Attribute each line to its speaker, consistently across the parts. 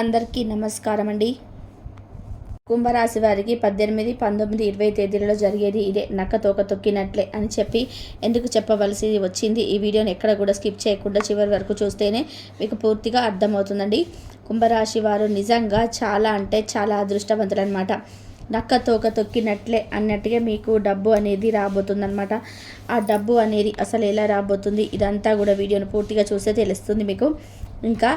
Speaker 1: అందరికీ నమస్కారం అండి. కుంభరాశి వారికి 18, 19, 20 తేదీలలో జరిగేది ఇదే. నక్క తోక తొక్కినట్లే అని చెప్పి ఎందుకు చెప్పవలసి వచ్చింది. ఈ వీడియోని ఎక్కడ కూడా స్కిప్ చేయకుండా చివరి వరకు చూస్తేనే మీకు పూర్తిగా అర్థమవుతుందండి. కుంభరాశి వారు నిజంగా చాలా అంటే చాలా అదృష్టవంతులు అనమాట. నక్క తోక తొక్కినట్లే అన్నట్టుగా మీకు డబ్బు అనేది రాబోతుందన్నమాట. ఆ డబ్బు అనేది అసలు ఎలా రాబోతుంది ఇదంతా కూడా వీడియోను పూర్తిగా చూస్తే తెలుస్తుంది మీకు. ఇంకా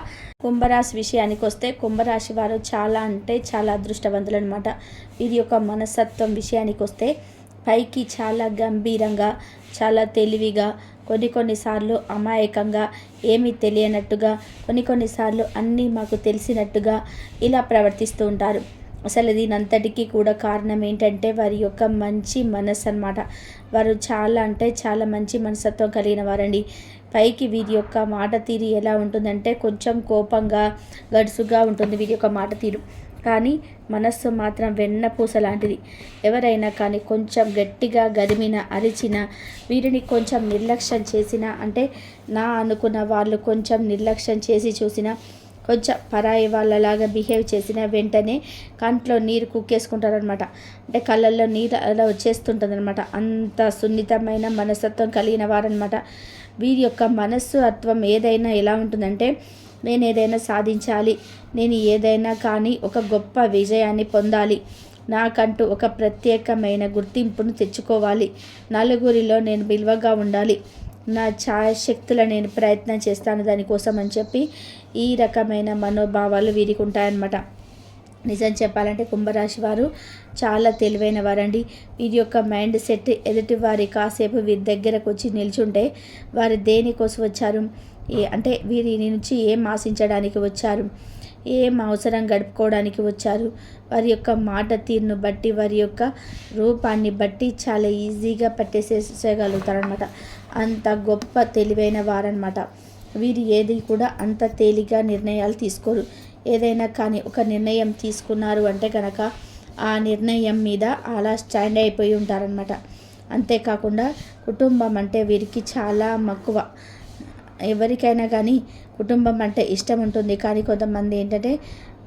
Speaker 1: కుంభరాశి విషయానికి వస్తే కుంభరాశి వారు చాలా అంటే చాలా అదృష్టవంతులు అనమాట. వీరి యొక్క మనస్తత్వం విషయానికి వస్తే పైకి చాలా గంభీరంగా, చాలా తెలివిగా, కొన్నిసార్లు అమాయకంగా, ఏమీ తెలియనట్టుగా, కొన్నిసార్లు అన్నీ మాకు తెలిసినట్టుగా ఇలా ప్రవర్తిస్తూ ఉంటారు. అసలు దీనంతటికీ కూడా కారణం ఏంటంటే వారి యొక్క మంచి మనసు అన్నమాట. వారు చాలా అంటే చాలా మంచి మనస్తత్వం కలిగిన వారండి. పైకి వీరి యొక్క మాట తీరు ఎలా ఉంటుందంటే కొంచెం కోపంగా, గడుసుగా ఉంటుంది వీరి యొక్క మాట తీరు. కానీ మనస్సు మాత్రం వెన్నపూస లాంటిది. ఎవరైనా కానీ కొంచెం గట్టిగా గదిమిన, అరిచిన, వీరిని కొంచెం నిర్లక్ష్యం చేసిన, అంటే నా అనుకున్న వాళ్ళు కొంచెం నిర్లక్ష్యం చేసి చూసిన, కొంచెం పరాయి వాళ్ళలాగా బిహేవ్ చేసిన వెంటనే కంట్లో నీరు కుక్కేసుకుంటారనమాట. అంటే కళ్ళల్లో నీరు అలా వచ్చేస్తుంటుంది అనమాట. అంత సున్నితమైన మనస్తత్వం కలిగిన వారనమాట. వీరి యొక్క మనస్సు అత్వం ఏదైనా ఎలా ఉంటుందంటే, నేను ఏదైనా సాధించాలి, నేను ఏదైనా కానీ ఒక గొప్ప విజయాన్ని పొందాలి, నాకంటూ ఒక ప్రత్యేకమైన గుర్తింపును తెచ్చుకోవాలి, నలుగురిలో నేను విలువగా ఉండాలి, నా ఛాయశక్తుల నేను ప్రయత్నం చేస్తాను దానికోసం అని చెప్పి ఈ రకమైన మనోభావాలు వీరికి ఉంటాయన్నమాట. నిజం చెప్పాలంటే కుంభరాశి వారు చాలా తెలివైన వారండి. వీరి యొక్క మైండ్ సెట్ ఎదుటి వారి కాసేపు వీరి దగ్గరకు వచ్చి నిల్చుంటే వారు దేనికోసం వచ్చారు, అంటే వీరి నుంచి ఏం ఆశించడానికి వచ్చారు, ఏం అవసరం గడుపుకోవడానికి వచ్చారు, వారి యొక్క మాట తీరును బట్టి, వారి యొక్క రూపాన్ని బట్టి చాలా ఈజీగా పట్టేసేయగలుగుతారనమాట. అంత గొప్ప తెలివైన వారనమాట. వీరు ఏది కూడా అంత తేలిగా నిర్ణయాలు తీసుకోరు. ఏదైనా కానీ ఒక నిర్ణయం తీసుకున్నారు అంటే కనుక ఆ నిర్ణయం మీద అలా స్టాండ్ అయిపోయి ఉంటారనమాట. అంతేకాకుండా కుటుంబం అంటే వీరికి చాలా మక్కువ. ఎవరికైనా కానీ కుటుంబం అంటే ఇష్టం ఉంటుంది. కానీ కొంతమంది ఏంటంటే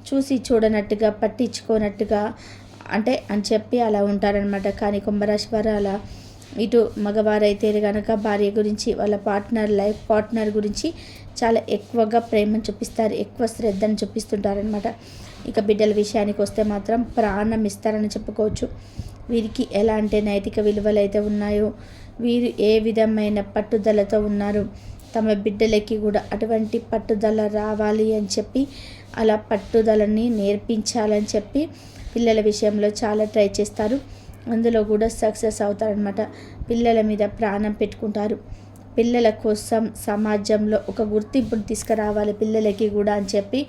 Speaker 1: చూసి చూడనట్టుగా, పట్టించుకోనట్టుగా అంటే అని చెప్పి అలా ఉంటారనమాట. కానీ కుంభరాశి వారు అలా ఇటు మగవారైతే కనుక భార్య గురించి, వాళ్ళ లైఫ్ పార్ట్నర్ గురించి చాలా ఎక్కువగా ప్రేమను చూపిస్తారు, ఎక్కువ శ్రద్ధను చూపిస్తుంటారనమాట. ఇక బిడ్డల విషయానికి వస్తే మాత్రం ప్రాణం ఇస్తారని చెప్పుకోవచ్చు. వీరికి ఎలాంటి నైతిక విలువలు అయితే ఉన్నాయో, వీరు ఏ విధమైన పట్టుదలతో ఉన్నారు, తమ బిడ్డలకి కూడా అటువంటి పట్టుదల రావాలి అని చెప్పి, అలా పట్టుదలని నేర్పించాలని చెప్పి పిల్లల విషయంలో చాలా ట్రై చేస్తారు. అందులో కూడా సక్సెస్ అవుతారనమాట. పిల్లల మీద ప్రాణం పెట్టుకుంటారు. పిల్లల కోసం సమాజంలో ఒక గుర్తింపును తీసుకురావాలి పిల్లలకి కూడా అని చెప్పి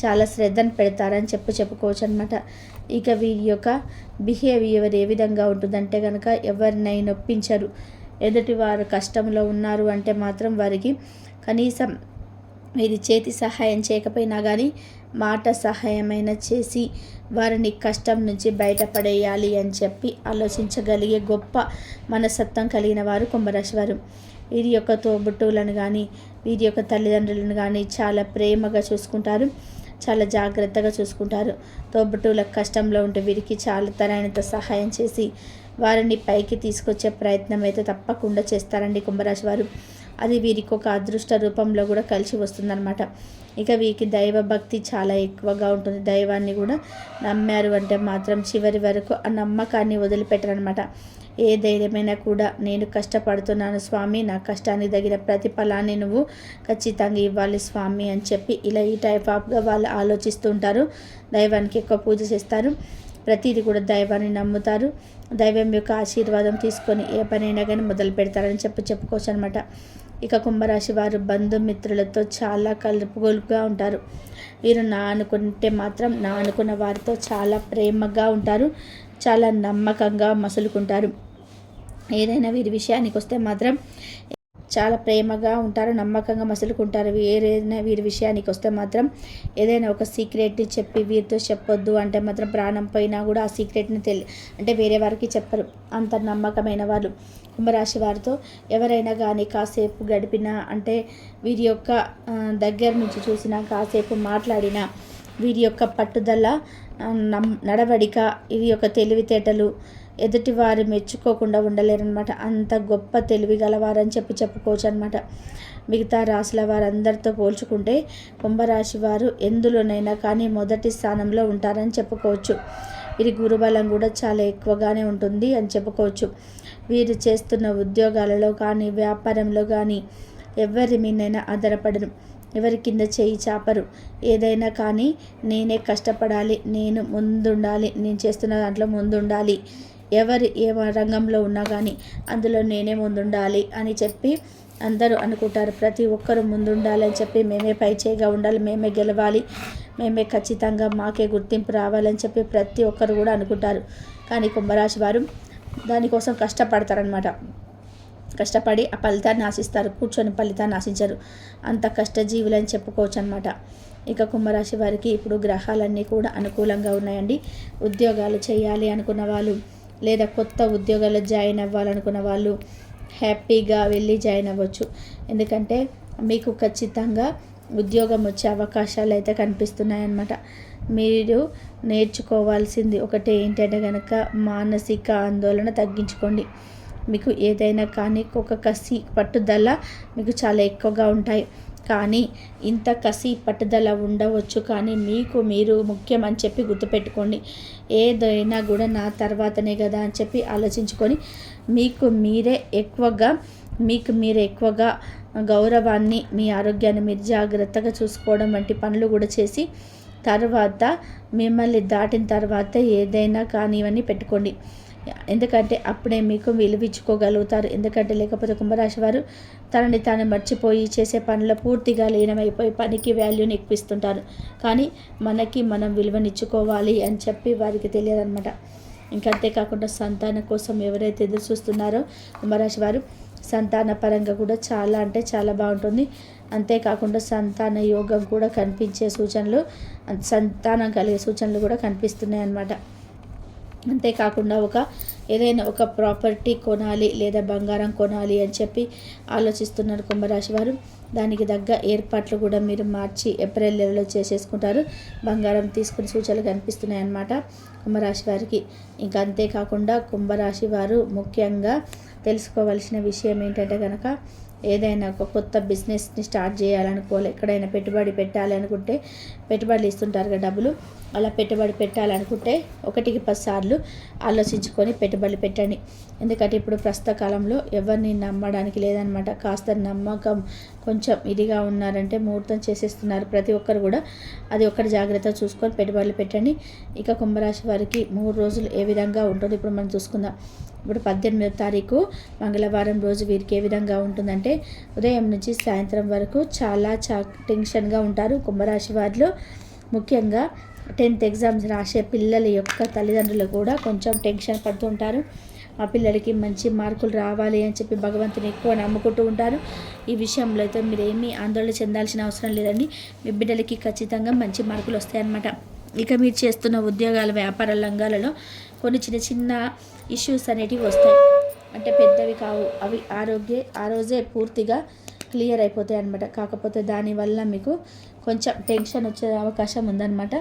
Speaker 1: చాలా శ్రద్ధను పెడతారని చెప్పుకోవచ్చు అనమాట. ఇక వీరి యొక్క బిహేవియర్ ఏ విధంగా ఉంటుందంటే కనుక ఎవరినైనా నొప్పించరు. ఎదుటి వారు కష్టంలో ఉన్నారు అంటే మాత్రం వారికి కనీసం వీరి చేతి సహాయం చేయకపోయినా కానీ మాట సహాయమైనా చేసి వారిని కష్టం నుంచి బయటపడేయాలి అని చెప్పి ఆలోచించగలిగే గొప్ప మనస్తత్వం కలిగిన వారు కుంభరాశి వారు. వీరి యొక్క తోబుట్టువులను కానీ, వీరి యొక్క తల్లిదండ్రులను కానీ చాలా ప్రేమగా చూసుకుంటారు, చాలా జాగ్రత్తగా చూసుకుంటారు. తోబుట్టువులకు కష్టంలో ఉంటే వీరికి చాలా తరైనంత సహాయం చేసి వారిని పైకి తీసుకొచ్చే ప్రయత్నం అయితే తప్పకుండా చేస్తారండి కుంభరాశి వారు. అది వీరికి ఒక అదృష్ట రూపంలో కూడా కలిసి వస్తుందన్నమాట. ఇక వీరికి దైవభక్తి చాలా ఎక్కువగా ఉంటుంది. దైవాన్ని కూడా నమ్మారు అంటే మాత్రం చివరి వరకు ఆ నమ్మకాన్ని వదిలిపెట్టరనమాట. ఏ ధైర్యమైనా కూడా నేను కష్టపడుతున్నాను స్వామి, నా కష్టానికి తగిన ప్రతిఫలాన్ని నువ్వు ఖచ్చితంగా ఇవ్వాలి స్వామి అని చెప్పి ఇలా ఈ టైప్ ఆఫ్గా వాళ్ళు ఆలోచిస్తూ ఉంటారు. దైవానికి ఎక్కువ పూజ చేస్తారు. ప్రతిదీ కూడా దైవాన్ని నమ్ముతారు. దైవం యొక్క ఆశీర్వాదం తీసుకొని ఏ పనైనా కానీ మొదలు పెడతారని చెప్పుకోవచ్చు అనమాట. ఇక కుంభరాశి వారు బంధుమిత్రులతో చాలా కలుపుగోలుగా ఉంటారు. వీరు నా అనుకుంటే మాత్రం నా అనుకున్న వారితో చాలా ప్రేమగా ఉంటారు, చాలా నమ్మకంగా మసులుకుంటారు. ఏదైనా వీరి విషయానికి వస్తే మాత్రం చాలా ప్రేమగా ఉంటారు, నమ్మకంగా మసులుకుంటారు. ఏదైనా వీరి విషయానికి వస్తే మాత్రం ఏదైనా ఒక సీక్రెట్ని చెప్పి వీరితో చెప్పొద్దు అంటే మాత్రం ప్రాణం పోయినా కూడా ఆ సీక్రెట్ని అంటే వేరే వారికి చెప్పరు. అంత నమ్మకమైన వాళ్ళు కుంభరాశి వారితో ఎవరైనా కానీ కాసేపు గడిపినా, అంటే వీరి యొక్క దగ్గర నుంచి చూసినా, కాసేపు మాట్లాడినా, వీరి యొక్క పట్టుదల, నడవడిక, వీరి యొక్క తెలివితేటలు ఎదుటివారు మెచ్చుకోకుండా ఉండలేరనమాట. అంత గొప్ప తెలివి గలవారని చెప్పుకోవచ్చు అనమాట. మిగతా రాశుల వారందరితో పోల్చుకుంటే కుంభరాశి వారు ఎందులోనైనా కానీ మొదటి స్థానంలో ఉంటారని చెప్పుకోవచ్చు. వీరి గురుబలం కూడా చాలా ఎక్కువగానే ఉంటుంది అని చెప్పుకోవచ్చు. వీరు చేస్తున్న ఉద్యోగాలలో కానీ వ్యాపారంలో కానీ ఎవరి మీదైనా ఆధారపడరు, ఎవరి కింద చేయి చాపరు. ఏదైనా కానీ నేనే కష్టపడాలి, నేను ముందుండాలి, నేను చేస్తున్న దాంట్లో ముందుండాలి, ఎవరు ఏ రంగంలో ఉన్నా కానీ అందులో నేనే ముందుండాలి అని చెప్పి అందరూ అనుకుంటారు. ప్రతి ఒక్కరూ ముందుండాలి అని చెప్పి మేమే పై చేయిగా ఉండాలి, మేమే గెలవాలి, మేమే ఖచ్చితంగా మాకే గుర్తింపు రావాలని చెప్పి ప్రతి ఒక్కరు కూడా అనుకుంటారు. కానీ కుంభరాశి వారు దానికోసం కష్టపడతారనమాట. కష్టపడి ఆ ఫలితాన్ని ఆశిస్తారు, కూర్చొని ఫలితాన్ని ఆశించరు. అంత కష్టజీవులు అని చెప్పుకోవచ్చు అనమాట. ఇక కుంభరాశి వారికి ఇప్పుడు గ్రహాలన్నీ కూడా అనుకూలంగా ఉన్నాయండి. ఉద్యోగాలు చేయాలి అనుకున్న వాళ్ళు, లేదా కొత్త ఉద్యోగాల్లో జాయిన్ అవ్వాలనుకున్న వాళ్ళు హ్యాపీగా వెళ్ళి జాయిన్ అవ్వచ్చు. ఎందుకంటే మీకు ఖచ్చితంగా ఉద్యోగం వచ్చే అవకాశాలు అయితే కనిపిస్తున్నాయన్నమాట. మీరు నేర్చుకోవాల్సింది ఒకటే ఏంటంటే కనుక మానసిక ఆందోళన తగ్గించుకోండి. మీకు ఏదైనా కానీ ఒక కసి పట్టుదల మీకు చాలా ఎక్కువగా ఉంటాయి. కానీ ఇంత కసి పట్టుదల ఉండవచ్చు, కానీ మీకు మీరు ముఖ్యం అని చెప్పి గుర్తుపెట్టుకోండి. ఏదైనా కూడా నా తర్వాతనే కదా అని చెప్పి ఆలోచించుకొని మీకు మీరే ఎక్కువగా గౌరవాన్ని, మీ ఆరోగ్యాన్ని మీరు జాగ్రత్తగా చూసుకోవడం వంటి పనులు కూడా చేసి తర్వాత మిమ్మల్ని దాటిన తర్వాత ఏదైనా కానీ ఇవన్నీ పెట్టుకోండి. ఎందుకంటే అప్పుడే మీకు విలువించుకోగలుగుతారు. ఎందుకంటే లేకపోతే కుంభరాశి వారు తనని తాను మర్చిపోయి చేసే పనుల్లో పూర్తిగా లీనమైపోయి పనికి వాల్యూని ఎక్కువిస్తుంటారు. కానీ మనకి మనం విలువనిచ్చుకోవాలి అని చెప్పి వారికి తెలియదన్నమాట. ఇంకా అంతేకాకుండా సంతానం కోసం ఎవరైతే ఎదురు చూస్తున్నారో కుంభరాశి వారు సంతాన పరంగా కూడా చాలా అంటే చాలా బాగుంటుంది. అంతేకాకుండా సంతాన యోగం కూడా కనిపించే సూచనలు, సంతానం కలిగే సూచనలు కూడా కనిపిస్తున్నాయి అన్నమాట. అంతేకాకుండా ఏదైనా ఒక ప్రాపర్టీ కొనాలి లేదా బంగారం కొనాలి అని చెప్పి ఆలోచిస్తున్నారు కుంభరాశి వారు. దానికి తగ్గ ఏర్పాట్లు కూడా మీరు మార్చి ఏప్రిల్ నెలలో చేసేసుకుంటారు. బంగారం తీసుకునే సూచనలు కనిపిస్తున్నాయి అన్నమాట కుంభరాశి వారికి. ఇంకా అంతేకాకుండా కుంభరాశి వారు ముఖ్యంగా తెలుసుకోవాల్సిన విషయం ఏంటంటే కనుక ఏదైనా ఒక కొత్త బిజినెస్ని స్టార్ట్ చేయాలనుకోవాలి, ఎక్కడైనా పెట్టుబడి పెట్టాలి అనుకుంటే పెట్టుబడులు ఇస్తుంటారు కదా డబ్బులు, అలా పెట్టుబడి పెట్టాలనుకుంటే 1-10 సార్లు ఆలోచించుకొని పెట్టుబడులు పెట్టండి. ఎందుకంటే ఇప్పుడు ప్రస్తుత కాలంలో ఎవరిని నమ్మడానికి లేదనమాట. కాస్త నమ్మకం కొంచెం ఇదిగా ఉన్నారంటే ముహూర్తం చేసేస్తున్నారు ప్రతి ఒక్కరు కూడా. అది ఒక్కటి జాగ్రత్తగా చూసుకొని పెట్టుబడులు పెట్టండి. ఇక కుంభరాశి వారికి 3 రోజులు ఏ విధంగా ఉంటుందో ఇప్పుడు మనం చూసుకుందాం. ఇప్పుడు 18వ తారీఖు మంగళవారం రోజు వీరికి ఏ విధంగా ఉంటుందంటే ఉదయం నుంచి సాయంత్రం వరకు చాలా టెన్షన్గా ఉంటారు కుంభరాశి వారిలో. ముఖ్యంగా 10th ఎగ్జామ్స్ రాసే పిల్లల యొక్క తల్లిదండ్రులు కూడా కొంచెం టెన్షన్ పడుతుంటారు. ఆ పిల్లలకి మంచి మార్కులు రావాలి అని చెప్పి భగవంతుని ఎక్కువ నమ్ముకుంటూ ఉంటారు. ఈ విషయంలో అయితే మీరు ఏమీ ఆందోళన చెందాల్సిన అవసరం లేదండి. మీ బిడ్డలకి ఖచ్చితంగా మంచి మార్కులు వస్తాయన్నమాట. ఇక మీరు చేస్తున్న ఉద్యోగాల వ్యాపార రంగాలలో కొన్ని చిన్న ఇష్యూస్ అనేటివి వస్తాయి. అంటే పెద్దవి కావు, అవి ఆ రోజే పూర్తిగా క్లియర్ అయిపోతాయి అన్నమాట. కాకపోతే దానివల్ల మీకు కొంచెం టెన్షన్ వచ్చే అవకాశం ఉందన్నమాట.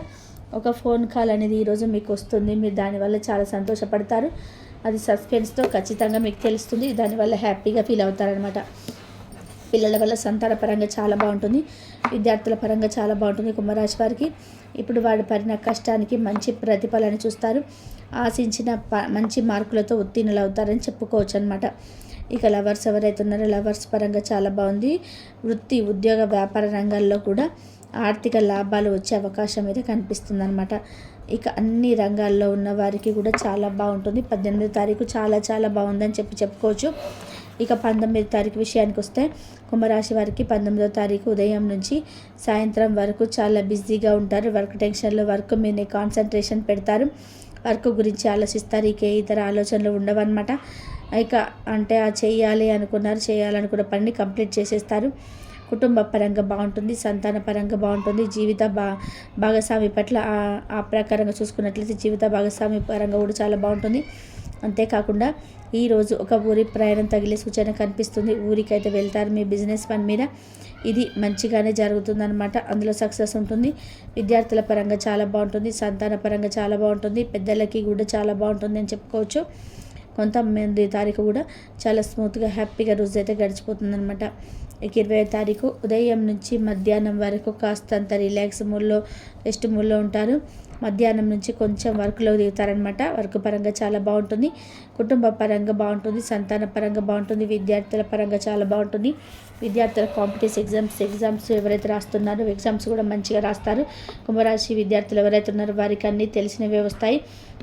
Speaker 1: ఒక ఫోన్ కాల్ అనేది ఈరోజు మీకు వస్తుంది, మీరు దానివల్ల చాలా సంతోషపడతారు. అది సస్పెన్స్తో ఖచ్చితంగా మీకు తెలుస్తుంది, దానివల్ల హ్యాపీగా ఫీల్ అవుతారనమాట. పిల్లల వల్ల సంతాన పరంగా చాలా బాగుంటుంది, విద్యార్థుల పరంగా చాలా బాగుంటుంది కుంభరాశి వారికి. ఇప్పుడు వాడు పడిన కష్టానికి మంచి ప్రతిఫలాన్ని చూస్తారు. ఆశించిన మంచి మార్కులతో ఉత్తీర్ణులు అవుతారని చెప్పుకోవచ్చు అనమాట. ఇక లవర్స్ ఎవరైతే ఉన్నారో లవర్స్ పరంగా చాలా బాగుంది. వృత్తి, ఉద్యోగ, వ్యాపార రంగాల్లో కూడా ఆర్థిక లాభాలు వచ్చే అవకాశం అయితే కనిపిస్తుంది అనమాట. ఇక అన్ని రంగాల్లో ఉన్న వారికి కూడా చాలా బాగుంటుంది. 18వ తారీఖు చాలా బాగుందని చెప్పుకోవచ్చు. ఇక 19వ తారీఖు విషయానికి వస్తే కుంభరాశి వారికి 19వ తారీఖు ఉదయం నుంచి సాయంత్రం వరకు చాలా బిజీగా ఉంటారు. వర్క్ టెన్షన్లో వర్క్ మీద కాన్సన్ట్రేషన్ పెడతారు, వర్క్ గురించి ఆలోచిస్తారు. ఇక ఇతర ఆలోచనలు ఉండవన్నమాట. ఇక అంటే చేయాలనుకున్న పని కంప్లీట్ చేసేస్తారు. కుటుంబ పరంగా బాగుంటుంది, సంతాన పరంగా బాగుంటుంది. జీవిత భాగస్వామి పట్ల ఆ ప్రకారంగా చూసుకున్నట్లయితే జీవిత భాగస్వామి పరంగా కూడా చాలా బాగుంటుంది. అంతేకాకుండా ఈరోజు ఒక ఊరి ప్రయాణం తగిలే సూచన కనిపిస్తుంది. ఊరికైతే వెళ్తారు మీ బిజినెస్ పని మీద. ఇది మంచిగానే జరుగుతుందన్నమాట. అందులో సక్సెస్ ఉంటుంది. విద్యార్థుల పరంగా చాలా బాగుంటుంది. సంతాన పరంగా చాలా బాగుంటుంది. పెద్దలకి కూడా చాలా బాగుంటుంది అని చెప్పుకోవచ్చు. కొంతమంది తారీఖు కూడా చాలా స్మూత్గా హ్యాపీగా రోజు అయితే గడిచిపోతుందన్నమాట. ఇక 20వ తారీఖు ఉదయం నుంచి మధ్యాహ్నం వరకు కాస్తంత రిలాక్స్ మూడ్లో రెస్ట్ మూడ్లో ఉంటారు. మధ్యాహ్నం నుంచి కొంచెం వర్క్లో దిగుతారనమాట. వర్క్ పరంగా చాలా బాగుంటుంది. కుటుంబ పరంగా బాగుంటుంది. సంతాన పరంగా బాగుంటుంది. విద్యార్థుల పరంగా చాలా బాగుంటుంది. విద్యార్థుల కాంపిటేటివ్ ఎగ్జామ్స్ ఎవరైతే రాస్తున్నారో ఎగ్జామ్స్ కూడా మంచిగా రాస్తారు. కుంభరాశి విద్యార్థులు ఎవరైతే ఉన్నారో వారికి అన్నీ తెలిసినవే వస్తాయి.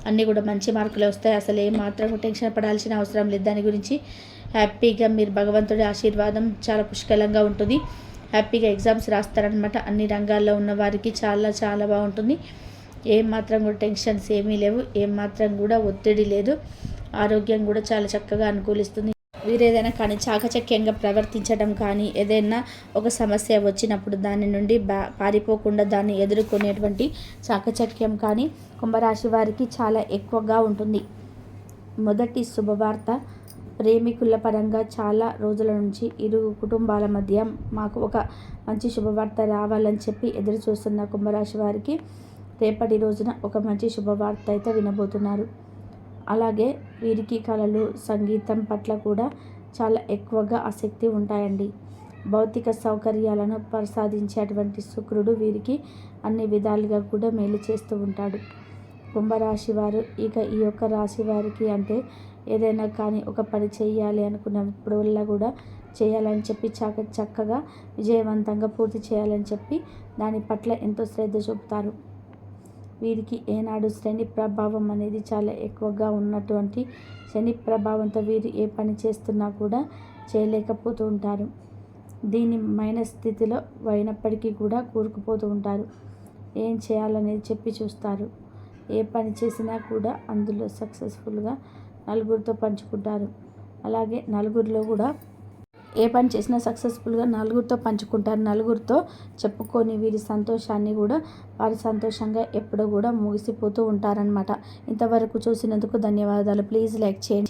Speaker 1: అన్నీ కూడా మంచి మార్కులే వస్తాయి. అసలు ఏ మాత్రం టెన్షన్ పడాల్సిన అవసరం లేదు దాని గురించి. హ్యాపీగా మీరు భగవంతుడి ఆశీర్వాదం చాలా పుష్కలంగా ఉంటుంది. హ్యాపీగా ఎగ్జామ్స్ రాస్తారనమాట. అన్ని రంగాల్లో ఉన్న వారికి చాలా చాలా బాగుంటుంది. ఏం మాత్రం కూడా టెన్షన్స్ ఏమీ లేవు. ఏం మాత్రం కూడా ఒత్తిడి లేదు. ఆరోగ్యం కూడా చాలా చక్కగా అనుకూలిస్తుంది. మీరు ఏదైనా కానీ చాకచక్యంగా ప్రవర్తించడం కానీ, ఏదైనా ఒక సమస్య వచ్చినప్పుడు దాని నుండి పారిపోకుండా దాన్ని ఎదుర్కొనేటువంటి చాకచక్యం కానీ కుంభరాశి వారికి చాలా ఎక్కువగా ఉంటుంది. మొదటి శుభవార్త, ప్రేమికుల పరంగా చాలా రోజుల నుంచి ఇరు కుటుంబాల మధ్య మాకు ఒక మంచి శుభవార్త రావాలని చెప్పి ఎదురు చూస్తున్న కుంభరాశి వారికి రేపటి రోజున ఒక మంచి శుభవార్త అయితే వినబోతున్నారు. అలాగే వీరికి కళలు, సంగీతం పట్ల కూడా చాలా ఎక్కువగా ఆసక్తి ఉంటాయండి. భౌతిక సౌకర్యాలను ప్రసాదించేటువంటి శుక్రుడు వీరికి అన్ని విధాలుగా కూడా మేలు చేస్తూ ఉంటాడు. కుంభరాశి వారు ఇక ఈ యొక్క రాశి వారికి అంటే ఏదైనా కానీ ఒక పని చేయాలి అనుకున్నప్పుడల్లా కూడా చేయాలని చెప్పి చక్కగా విజయవంతంగా పూర్తి చేయాలని చెప్పి దాని పట్ల ఎంతో శ్రద్ధ చూపుతారు. వీరికి ఏనాడు శని ప్రభావం అనేది చాలా ఎక్కువగా ఉన్నటువంటి శని ప్రభావంతో వీరు ఏ పని చేస్తున్నా కూడా చేయలేకపోతూ ఉంటారు. దీని మైనస్ స్థితిలో అయినప్పటికీ కూడా కూరుకుపోతూ ఉంటారు. ఏం చేయాలనేది చెప్పి చూస్తారు. ఏ పని చేసినా కూడా అందులో సక్సెస్ఫుల్గా నలుగురితో పంచుకుంటారు. అలాగే నలుగురిలో కూడా ఏ పని చేసినా సక్సెస్ఫుల్గా నలుగురితో పంచుకుంటారు. నలుగురితో చెప్పుకొని వీరి సంతోషాన్ని కూడా వారి సంతోషంగా ఎప్పుడూ కూడా ముగిసిపోతూ ఉంటారనమాట. ఇంతవరకు చూసినందుకు ధన్యవాదాలు. ప్లీజ్ లైక్ చేయండి.